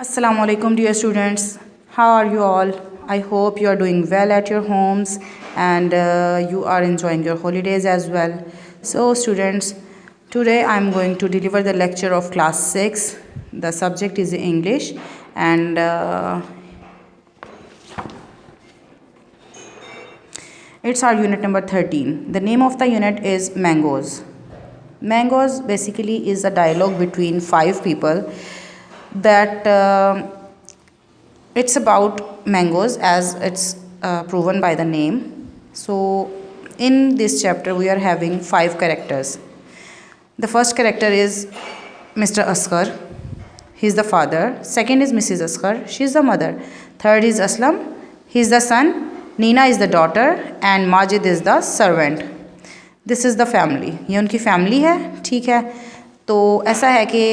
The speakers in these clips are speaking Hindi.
Assalamu alaikum dear students. How are you all? I hope you are doing well at your homes and you are enjoying your holidays as well. So students, today I am going to deliver the lecture of class 6. The subject is English and it's our unit number 13. The name of the unit is Mangoes. Mangoes basically is a dialogue between 5 people that it's about mangoes as it's proven by the name. So in this chapter we are having 5 characters. The first character is Mr. Asghar. He is the father. Second is Mrs. Asghar. She is the mother. Third is Aslam. He is the son. Nina is the daughter and Majid is the servant. This is the family. ये उनकी फैमिली है. ठीक है, तो ऐसा है कि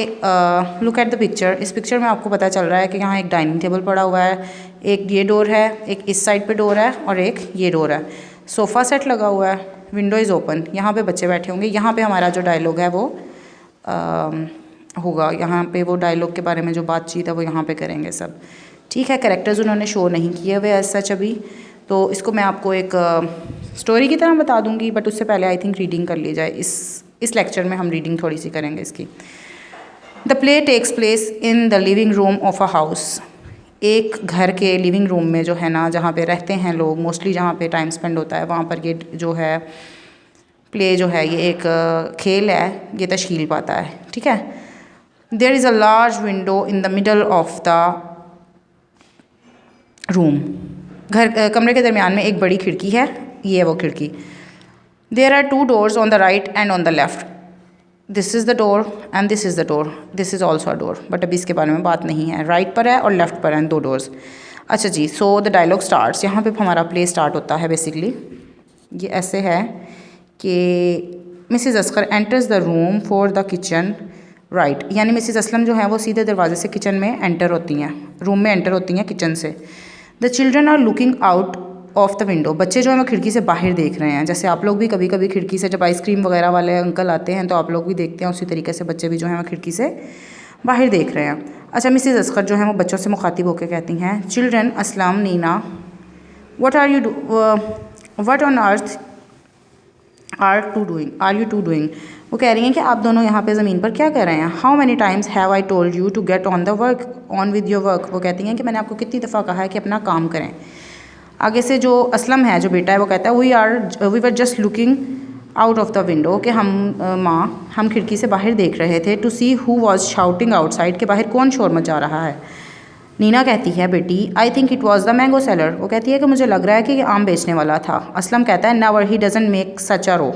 लुक एट द पिक्चर. इस पिक्चर में आपको पता चल रहा है कि यहाँ एक डाइनिंग टेबल पड़ा हुआ है, एक ये डोर है, एक इस साइड पे डोर है और एक ये डोर है. सोफ़ा सेट लगा हुआ है, विंडो इज़ ओपन. यहाँ पे बच्चे बैठे होंगे. यहाँ पे हमारा जो डायलॉग है वो होगा. यहाँ पे वो डायलॉग के बारे में जो बातचीत है वो यहाँ पे करेंगे सब. ठीक है, कैरेक्टर्स उन्होंने शो नहीं किए हुए एज सच अभी, तो इसको मैं आपको एक स्टोरी की तरह बता दूंगी, बट उससे पहले आई थिंक रीडिंग कर ली जाए. इस लेक्चर में हम रीडिंग थोड़ी सी करेंगे इसकी. The play takes place in the living room of a house. एक घर के लिविंग रूम में जो है ना, जहाँ पे रहते हैं लोग, मोस्टली जहाँ पे टाइम स्पेंड होता है, वहाँ पर ये जो है प्ले जो है ये एक खेल है, ये तश्कील पाता है. ठीक है. There is a large window in the middle of the room. कमरे के दरमियान में एक बड़ी खिड़की है. ये है वो खिड़की. There are 2 doors on the right and on the left. This is the door and this is the door. This is also a door, but अभी इसके बारे में बात नहीं है. राइट पर है और लेफ्ट पर हैं 2 डोर्स. अच्छा जी, सो द डायलॉग स्टार्ट्स. यहाँ पे हमारा प्ले स्टार्ट होता है. बेसिकली ये ऐसे है कि Mrs Oscar enters the room for the kitchen right. यानी मिसेस असलम जो है वो सीधे दरवाजे से किचन में एंटर होती हैं, रूम में एंटर होती हैं किचन से. The children are looking out of the window. बच्चे जो है वो खिड़की से बाहर देख रहे हैं. जैसे आप लोग भी कभी कभी खिड़की से, जब आइसक्रीम वगैरह वाले अंकल आते हैं तो आप लोग भी देखते हैं, उसी तरीके से बच्चे भी जो हैं वो खिड़की से बाहर देख रहे हैं. अच्छा, मिसेस अस्कर जो है वो बच्चों से मुखातिब होकर कहती हैं, children, Aslam, Nina, what are you what on earth are you to doing. वो कह रही हैं कि आप दोनों यहाँ पे ज़मीन पर क्या कर रहे हैं. How many times have I told you to get on the work on with your work. वो कहती हैं कि मैंने आपको कितनी दफ़ा कहा है कि अपना काम करें. आगे से जो असलम है, जो बेटा है, वो कहता है we were just looking out of the window, कि हम खिड़की से बाहर देख रहे थे, to see who was shouting outside, के बाहर कौन शोर मचा रहा है. नीना कहती है, बेटी, I think it was the mango seller. वो कहती है कि मुझे लग रहा है कि ये आम बेचने वाला था. असलम कहता है, never, he doesn't make such a row.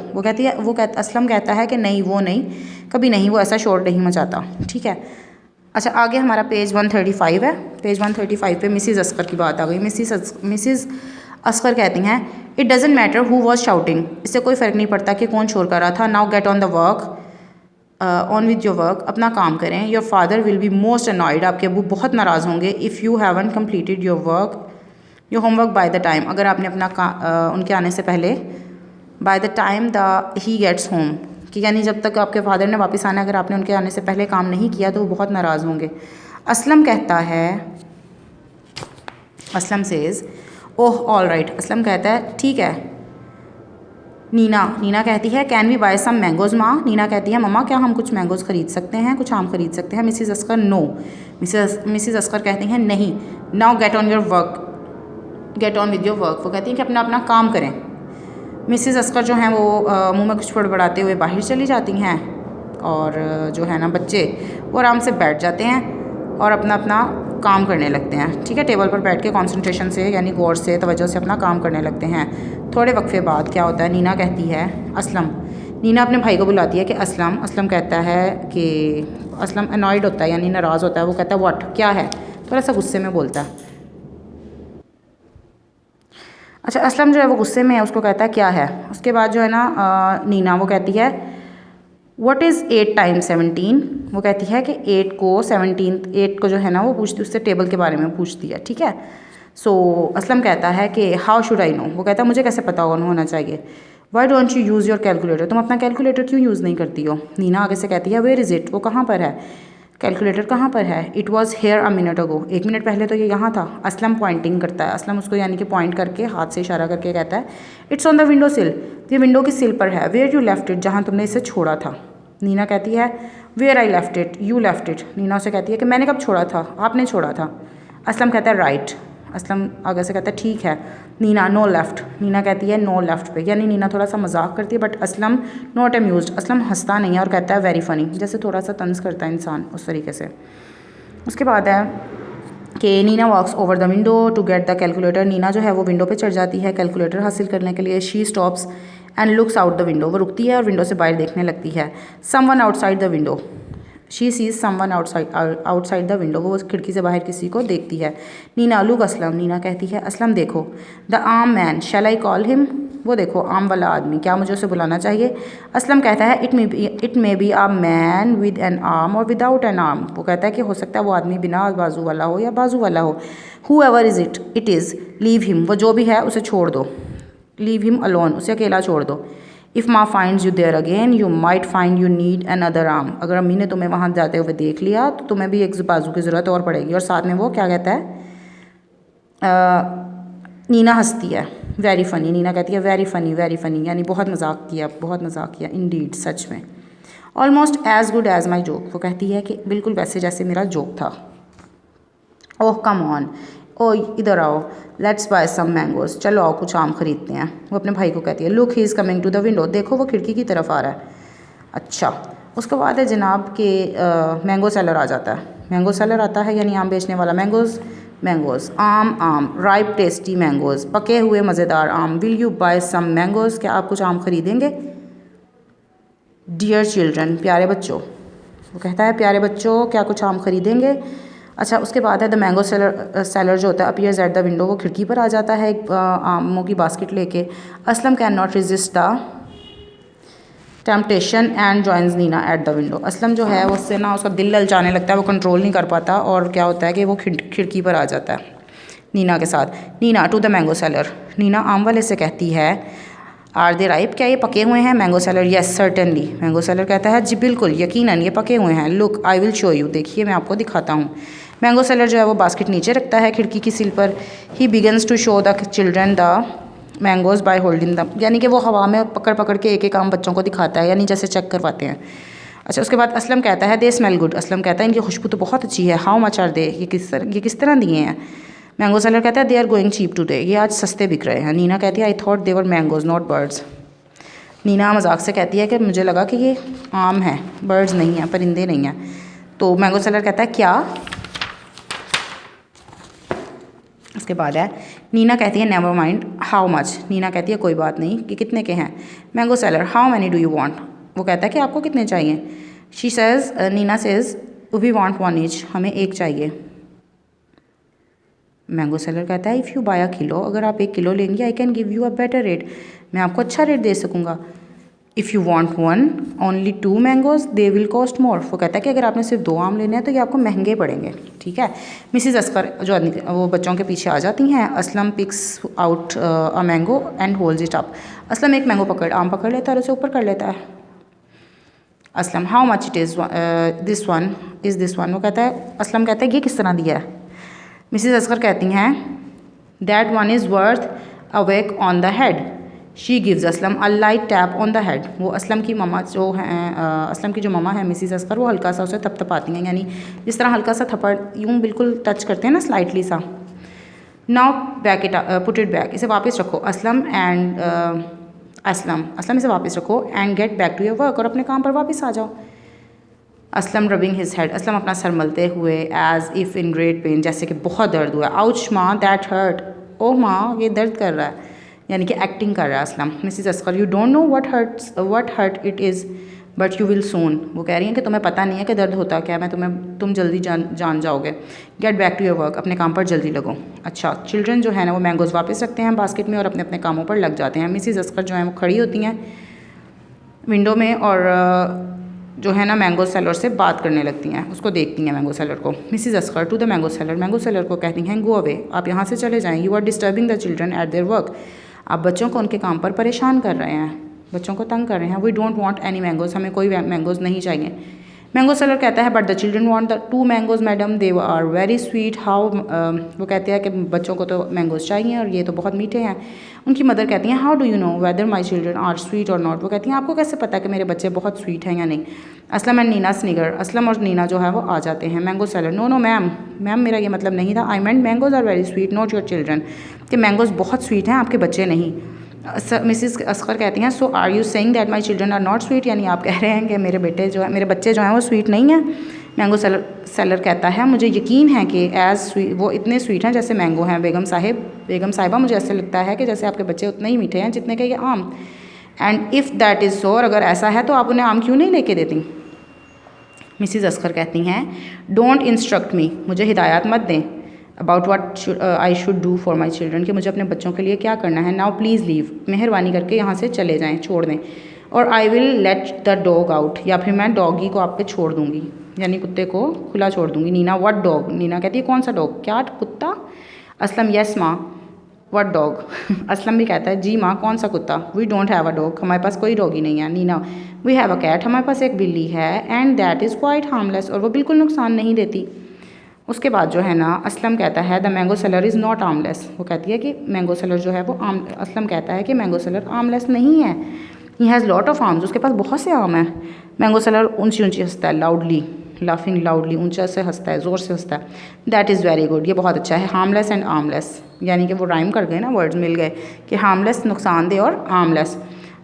Aslam कहता है कि नहीं, वो नहीं, कभी नहीं, वो ऐसा शोर नहीं मचाता. ठीक है. अच्छा, आगे हमारा पेज 135 है. पेज 135 पे मिसेस अस्कर की बात आ गई. मिसेस अस्कर कहती हैं, it doesn't matter who was shouting. इससे कोई फ़र्क नहीं पड़ता कि कौन शोर कर रहा था. Now get on the work on with your work. अपना काम करें. Your father will be most annoyed. आपके अबू बहुत नाराज़ होंगे. If you haven't completed your homework by the time. अगर आपने अपना उनके आने से पहले, बाय द टाइम ही गेट्स होम, कि यानी जब तक आपके फादर ने वापस आना, अगर आपने उनके आने से पहले काम नहीं किया तो वो बहुत नाराज़ होंगे. असलम कहता है, Aslam says, oh all right. Aslam कहता है, ठीक है. नीना कहती है, can we buy some mangoes माँ. नीना कहती है, मम्मा, क्या हम कुछ मैंगोज़ ख़रीद सकते हैं, कुछ आम ख़रीद सकते हैं. Mrs Askar, no. Mrs Askar कहती हैं, नहीं. Now get on with your work. वो कहती हैं कि अपना काम करें. मिसेस अस्कर जो हैं वो मुंह में कुछ फड़फड़ाते हुए बाहर चली जाती हैं, और जो है ना बच्चे वो आराम से बैठ जाते हैं और अपना काम करने लगते हैं. ठीक है. टेबल पर बैठ के कॉन्सेंट्रेशन से, यानी गौर से, तवज्जो से अपना काम करने लगते हैं. थोड़े वक्फे बाद क्या होता है, नीना कहती है, नीना अपने भाई को बुलाती है कि असलम कहता है कि असलम अनॉयड होता है, यानी नाराज़ होता है. वो कहता है, व्हाट, क्या है, थोड़ा सा गुस्से में बोलता है. अच्छा, असलम जो है वो गुस्से में है, उसको कहता है, क्या है. उसके बाद जो है ना नीना वो कहती है, व्हाट इज़ 8 टाइम्स 17. वो कहती है कि 8 को जो है ना वो पूछती, उससे टेबल के बारे में पूछती है. ठीक है. सो असलम कहता है कि हाउ शुड आई नो. वो कहता है, मुझे कैसे पता होना चाहिए. Why don't you use your calculator. तुम अपना कैलकुलेटर क्यों यूज़ नहीं करती हो. नीना आगे से कहती है, वेयर इज़ इट. वो कहाँ पर है. कैलकुलेटर कहाँ पर है? It was here a minute ago, 1 minute पहले तो ये यहाँ था। असलम पॉइंटिंग करता है, असलम उसको यानी कि पॉइंट करके हाथ से इशारा करके कहता है इट्स ऑन द विंडो सिल, ये विंडो की सिल पर है। वेयर यू लेफ्ट इट, जहाँ तुमने इसे छोड़ा था। नीना कहती है where I left it, you left it. Nina उसे कहती है कि मैंने कब छोड़ा था, आपने छोड़ा था। असलम कहता है राइट। असलम आगे से कहता है ठीक है। नीना नो लेफ़्ट, नीना कहती है नो लेफ़्ट पे, यानी नीना थोड़ा सा मजाक करती है but Aslam not amused, Aslam हंसता नहीं है और कहता है वेरी फ़नी, जैसे थोड़ा सा तंज करता है इंसान उस तरीके से। उसके बाद है कि Nina walks over the window to get the calculator, Nina जो है वो विंडो पे चढ़ जाती है कैलकुलेटर हासिल करने के लिए। She stops and looks out the window, वो रुकती है और विंडो से बाहर देखने लगती है। Someone outside the window, she sees someone outside the window, वो खिड़की से बाहर किसी को देखती है। नीना लुक असलम, नीना कहती है असलम देखो। The arm man, shall I call him, वो देखो आम वाला आदमी, क्या मुझे उसे बुलाना चाहिए? असलम कहता है it may be a man with N arm और विदाउट एन आर्म, वो कहता है कि हो सकता है वो आदमी बिना बाजू वाला हो या बाजू वाला हो। Who ever is it is leave him, वो जो भी है उसे छोड़ दो। लीव हिम अलोन, उसे अकेला छोड़ दो। इफ़ माँ finds you there again you might find you need another arm, अगर अम्मी ने तुम्हें वहाँ जाते हुए देख लिया तो तुम्हें भी एक बाजू की ज़रूरत और पड़ेगी। और साथ में वो क्या कहता है, नीना हंसती है, वेरी फ़नी, नीना कहती है वेरी फ़नी, यानी बहुत मजाक किया इंडीड, सच में। Almost as good as my joke, वो कहती है कि बिल्कुल वैसे जैसे मेरा जोक था। ओह कम ऑन, ओ इधर आओ, लेट्स बाय सम मैंगोज़, चलो आओ कुछ आम खरीदते हैं। वो अपने भाई को कहती है look he is coming to the window, देखो वो खिड़की की तरफ आ रहा है। अच्छा, उसके बाद है जनाब के मैंगो सेलर आ जाता है। मैंगो सेलर आता है यानी आम बेचने वाला। मैंगोज़ आम राइप टेस्टी मैंगोज़, पके हुए मज़ेदार आम। Will you buy some mangoes, क्या आप कुछ आम खरीदेंगे? डियर चिल्ड्रन, प्यारे बच्चों, वो कहता है प्यारे बच्चों क्या कुछ आम खरीदेंगे? अच्छा, उसके बाद है द मैंगो सेलर जो होता है अपीयर्स एट द विंडो, वो खिड़की पर आ जाता है एक आमों की बास्केट लेके। Aslam can not resist the temptation and joins Nina at the window, Aslam जो है उससे ना उसका दिल ललचाने लगता है, वो कंट्रोल नहीं कर पाता और क्या होता है कि वो खिड़की पर आ जाता है नीना के साथ। Nina to the mango seller, Nina आम वाले से कहती है आर दे राइप, क्या ये पके हुए हैं? Mango seller yes certainly, mango seller कहता है जी बिल्कुल यकीनन ये पके हुए हैं। Look I will show you, देखिए मैं आपको दिखाता हूँ। मैंगो सेलर जो है वो बास्केट नीचे रखता है खिड़की की सिल पर। He begins to show the children the mangoes by holding them, यानी कि वो हवा में पकड़ पकड़ के एक एक आम बच्चों को दिखाता है, यानी जैसे चेक करवाते हैं। अच्छा, उसके बाद असलम कहता है दे स्मेल गुड, असलम कहता है इनकी खुशबू तो बहुत अच्छी है। हाउ मच आर दे, ये किस तरह दिए हैं? मैंगो सेलर कहता है they are going cheap today, ये आज सस्ते बिक रहे हैं। नीना कहती है I thought they were mangoes not birds, Nina मजाक से कहती है कि मुझे लगा कि ये आम है, बर्ड्स नहीं हैं, परिंदे नहीं हैं। तो मैंगो सेलर कहता है क्या? उसके बाद है नीना कहती है never mind how much, Nina कहती है कोई बात नहीं कि कितने के हैं। Mango seller how many do you want, वो कहता है कि आपको कितने चाहिए। She says, Nina says we want one each, हमें एक चाहिए। मैंगो सेलर कहता है if you buy a kilo, अगर आप 1 किलो लेंगे I can give you a better rate, मैं आपको अच्छा रेट दे सकूँगा। If you want one only 2 mangoes they will cost more, वो कहता है कि अगर आपने सिर्फ 2 आम लेने हैं तो ये आपको महंगे पड़ेंगे। ठीक है, मिसिज अस्कर जो वो बच्चों के पीछे आ जाती हैं। Aslam picks out a mango and holds it up, Aslam एक मैंगो आम पकड़ लेता है और उसे ऊपर कर लेता है। Aslam how much it is this one, वो कहता है, असलम कहता है ये किस तरह दिया है? मिसिज अस्कर कहती हैं that one is worth a wake on the head, she gives Aslam a light tap on the head, वो असलम की ममा जो हैं असलम की जो ममा है मिसिज अस्कर, वो हल्का सा उसे थपथपाती हैं, यानी जिस तरह हल्का सा थप्पड़ यूँ बिल्कुल टच करते हैं ना स्लाइटली सा। Now back it put it back, इसे वापस रखो। असलम इसे वापस रखो and get back to your work, और अपने काम पर वापस आ जाओ। Aslam rubbing his head, Aslam अपना सर मलते हुए as if in great pain, जैसे कि बहुत दर्द हुआ। आउच माँ दैट हर्ट, ओह माँ ये दर्द कर रहा है, यानी कि एक्टिंग कर रहा है Aslam. Mrs Askar you don't know what hurt it is but you will soon, वो कह रही हैं कि तुम्हें पता नहीं है कि दर्द होता क्या है, तुम जल्दी जान जाओगे। Get back to your work, अपने काम पर जल्दी लगो। अच्छा, चिल्ड्रन जो है ना वो मैंगोज़ वापस रखते हैं बास्केट में और अपने अपने कामों पर लग जाते हैं। मिसिज अस्कर जो है वो खड़ी होती हैं विंडो में और जो है ना मैंगो सेलर से बात करने लगती हैं, उसको देखती हैं मैंगो सेलर को। Mrs Askar to the mango seller को कहती हैं गो अवे, आप यहाँ से चले जाएँ। You are disturbing the children at their work, आप बच्चों को उनके काम पर परेशान कर रहे हैं, बच्चों को तंग कर रहे हैं। We don't want any mangoes, हमें कोई मैंगोज़ नहीं चाहिए। मैंगो सेलर कहता है but the children want the 2 mangoes madam, they are very sweet. How, वो कहते हैं कि बच्चों को तो मैंगोज चाहिए और ये तो बहुत मीठे हैं। उनकी मदर कहती हैं how do you know whether my children are sweet or not. वो कहती हैं आपको कैसे पता है कि मेरे बच्चे बहुत स्वीट हैं या नहीं। असलम एंड नीना स्निगर, असलम और नीना जो है वो आ जाते हैं। Mango seller no no ma'am, ma'am मेरा ये मतलब नहीं था, I meant mangoes are very sweet not your children, कि मैंगोज बहुत स्वीट हैं आपके बच्चे नहीं। मिसिस असगर कहती हैं so are you saying that my children are not sweet, यानी आप कह रहे हैं कि मेरे बेटे जो है, मेरे बच्चे जो हैं वो स्वीट नहीं हैं। मैंगो सेलर कहता है मुझे यकीन है कि एज स्वीट, वो इतने स्वीट हैं जैसे मैंगो हैं। बेगम साहिबा मुझे ऐसे लगता है कि जैसे आपके बच्चे उतने ही मीठे हैं जितने के ये आम। And if that is so, और अगर ऐसा है तो आप उन्हें आम क्यों नहीं लेके देती। मिसिस असगर कहती हैं डोंट इंस्ट्रक्ट मी, मुझे हिदायत मत दें about what I should do for my children, कि मुझे अपने बच्चों के लिए क्या करना है। नाउ प्लीज़ लीव, मेहरबानी करके यहाँ से चले जाएँ, छोड़ दें। और I will let the dog out, या फिर मैं डॉगी को आप पे छोड़ दूँगी, यानी कुत्ते को खुला छोड़ दूँगी। नीना व्हाट डॉग, नीना कहती है कौन सा डॉग, क्या कुत्ता। असलम यस माँ व्हाट डॉग। असलम भी कहता है जी माँ कौन सा कुत्ता। We don't have a dog, हमारे पास कोई डॉगी नहीं है। Neena we have a cat, हमारे पास एक बिल्ली है। And that is quite harmless, और वो बिल्कुल नुकसान नहीं देती। उसके बाद जो है ना असलम कहता है the mango seller is not armless, वो कहती है कि मैंगो सेलर जो है वो असलम कहता है कि मैंगो सेलर आर्मलेस नहीं है। He has lot of arms, उसके पास बहुत से आर्म हैं। मैंगो सेलर ऊंची ऊंची हंसता है, लाउडली लाफिंग लाउडली, ऊंचा से हंसता है, ज़ोर से हंसता है। दैट इज़ वेरी गुड, ये बहुत अच्छा है। हार्मलेस एंड आर्मलेस, यानी कि वो राइम कर गए ना, वर्ड्स मिल गए कि हार्मलेस नुकसानदेह और armless.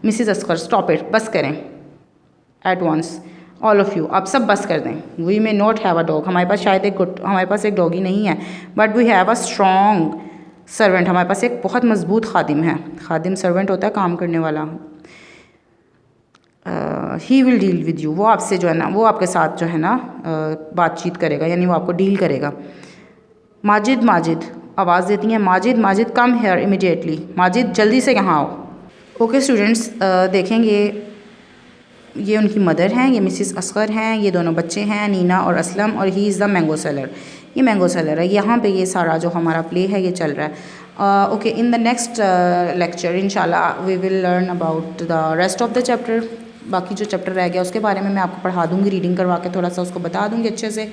Mrs Asgar stop it, बस करें at once all of you, आप सब बस कर दें। We may not have a dog, हमारे पास शायद हमारे पास एक डॉगी नहीं है। But we have a strong servant, हमारे पास एक बहुत मजबूत खादिम है। खादिम सर्वेंट होता है काम करने वाला। He will deal with you, वो आपसे जो है ना, वो आपके साथ जो है ना बातचीत करेगा, यानी वो आपको डील करेगा। माजिद माजिद, आवाज़ देती हैं Majid Majid come here immediately, Majid जल्दी से यहाँ आओ। ओके स्टूडेंट्स, देखेंगे ये उनकी मदर हैं, ये मिसिस असगर हैं, ये दोनों बच्चे हैं नीना और असलम, और he is the mango seller. ये मैंगो सेलर है। यहाँ पे ये सारा जो हमारा प्ले है ये चल रहा है। Okay, in the next lecture इंशाल्लाह we will learn about the rest of the chapter. बाकी जो चैप्टर रह गया उसके बारे में मैं आपको पढ़ा दूँगी, रीडिंग करवा के थोड़ा सा उसको बता दूँगी अच्छे से।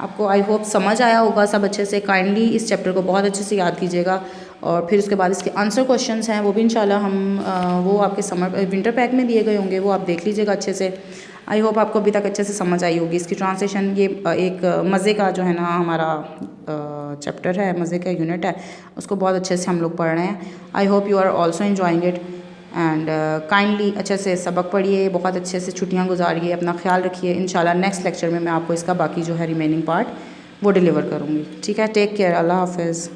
आपको आई होप समझ आया होगा सब अच्छे से। काइंडली इस चैप्टर को बहुत अच्छे से याद कीजिएगा, और फिर उसके बाद इसके आंसर क्वेश्चंस हैं वो भी इंशाल्लाह हम वो आपके विंटर पैक में दिए गए होंगे, वो आप देख लीजिएगा अच्छे से। आई होप आपको अभी तक अच्छे से समझ आई होगी। इसकी ट्रांसलेशन ये एक मज़े का जो है ना हमारा चैप्टर है, मज़े का यूनिट है, उसको बहुत अच्छे से हम लोग पढ़ रहे हैं। I hope you are also enjoying it and kindly अच्छे से सबक पढ़िए, बहुत अच्छे से छुट्टियाँ गुजारिए, अपना ख्याल रखिए। इंशाल्लाह नेक्स्ट लेक्चर में मैं आपको इसका बाकी जो है रिमेनिंग पार्ट वो डिलीवर करूँगी। ठीक है, टेक केयर, अल्लाह हाफिज़।